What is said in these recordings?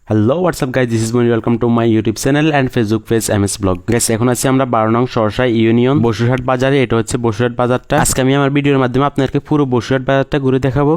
Hello WhatsApp guys, this is Moni, welcome to my YouTube channel and Facebook page MS blog. Guys, এখন আছি আমরা 12 নং সরসাই union Basurhat বাজারে। এটা হচ্ছে বসুরহাট বাজারটা। আজকে আমি আমার ভিডিওর মাধ্যমে আপনাদেরকে পুরো বসুরহাট বাজারটা ঘুরে দেখাবো।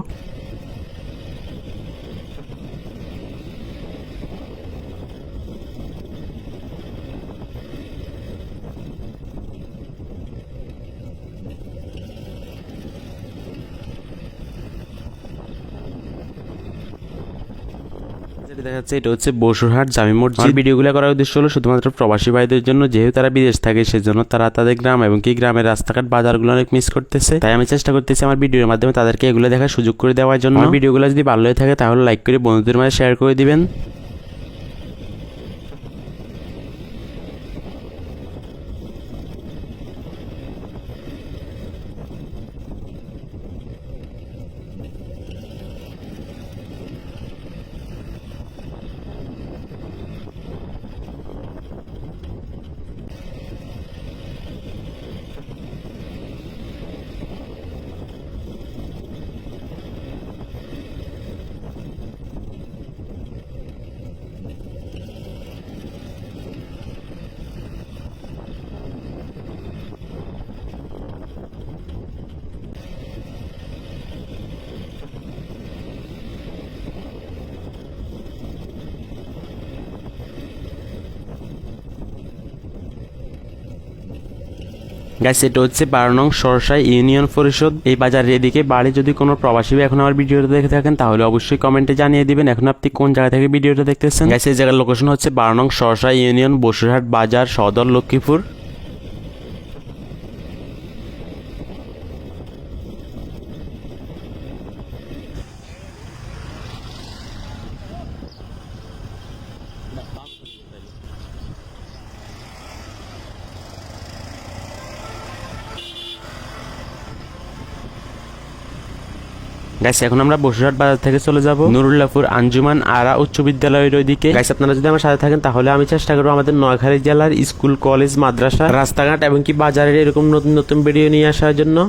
দেখা যাচ্ছে এটা হচ্ছে বসুরহাট জামি মসজিদ। ভিডিওগুলো করার উদ্দেশ্য হলো শুধুমাত্র প্রবাসী ভাইদের জন্য, যেহেতু তারা বিদেশ থাকে সেজন্য তারা তাদের গ্রাম এবং কি গ্রামের রাস্তাঘাট বাজারগুলো অনেক মিস করতেছে। তাই আমি চেষ্টা করতেছি আমার ভিডিওর মাধ্যমে তাদেরকে এগুলো দেখার সুযোগ করে দেওয়ার জন্য। ভিডিওগুলো যদি ভালো হয়ে থাকে তাহলে লাইক করে বন্ধুদের মাঝে শেয়ার করে দিবেন। গাইস, এটা হচ্ছে 12 নং সরসাই ইউনিয়ন পরিষদ। এই বাজারের এদিকে বাড়ি। যদি কোনো প্রবাসী এখন আমার ভিডিওটা দেখে থাকেন তাহলে অবশ্যই কমেন্টে জানিয়ে দিবেন এখন আপনি কোন জায়গা থেকে ভিডিওটা দেখতেছেন। গাইস, এই জায়গার লোকেশন হচ্ছে 12 নং সরসাই ইউনিয়ন বসুরহাট বাজার, সদর, লক্ষ্মীপুর। গাইস, এখন আমরা বসুরহাট বাজার থেকে চলে যাব নুরুল্লাহপুর আঞ্জুমান আরা উচ্চ বিদ্যালয়ের ওইদিকে। গাইস, আপনারা যদি আমার সাথে থাকেন তাহলে আমি চেষ্টা করবো আমাদের নোয়াখালী জেলার স্কুল, কলেজ, মাদ্রাসা, রাস্তাঘাট এবং কি বাজারের এরকম নতুন নতুন ভিডিও নিয়ে আসার জন্য।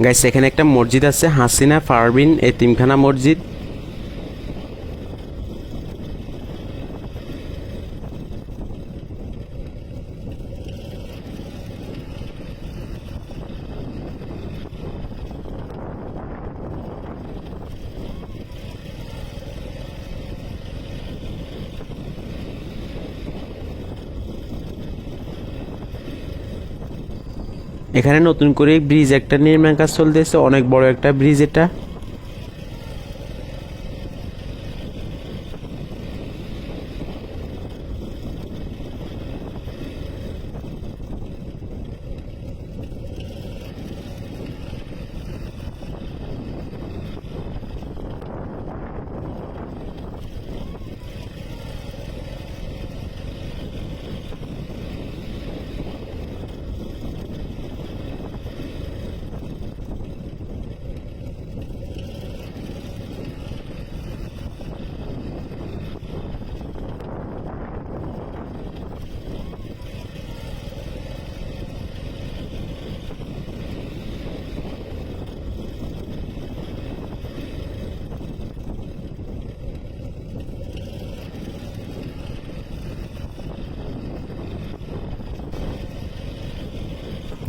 গাইস, এখানে একটা মসজিদ আছে, হাসিনা পারভিন এতিমখানা মসজিদ। এখানে নতুন করে ব্রিজ একটা নির্মাণ কাজ চলতেছে, অনেক বড় একটা ব্রিজ এটা।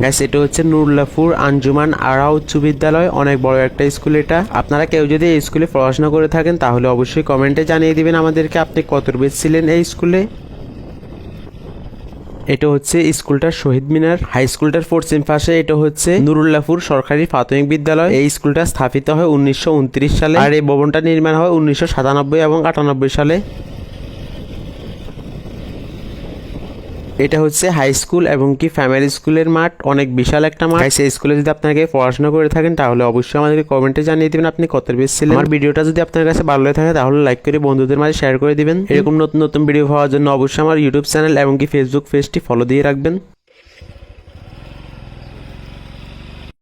গাইস এটা হচ্ছে নুরুল্লাহপুর আঞ্জুমান আরা উচ্চ বিদ্যালয়, অনেক বড় একটা স্কুল এটা। আপনারা কেউ যদি এই স্কুলে পড়াশোনা করে থাকেন তাহলে অবশ্যই কমেন্টে জানিয়ে দিবেন আমাদেরকে আপনি কত বেচ ছিলেন এই স্কুলে। এটা হচ্ছে স্কুলটার শহীদ মিনার। হাই স্কুলটার পশ্চিম পাশে এটা হচ্ছে নুরুল্লাহপুর সরকারি প্রাথমিক বিদ্যালয়। এই স্কুলটা স্থাপিত হয় 1929 সালে আর এই ভবনটা নির্মাণ হয় 1997 এবং 98 সালে। এটা হচ্ছে হাই স্কুল এবং কি প্রাইমারি স্কুলের মাঠ, অনেক বিশাল একটা মাঠ। সেই স্কুলে যদি আপনাকে পড়াশোনা করে থাকেন তাহলে অবশ্যই আমাদেরকে কমেন্টে জানিয়ে দিবেন আপনি কত বেচ ছিলেন। আমার ভিডিওটা যদি আপনার কাছে ভালো লাগে থাকে তাহলে লাইক করে বন্ধুদের মাঝে শেয়ার করে দিবেন। এরকম নতুন নতুন ভিডিও পাওয়ার জন্য অবশ্যই আমার ইউটিউব চ্যানেল এবং কি ফেসবুক পেজটি ফলো দিয়ে রাখবেন।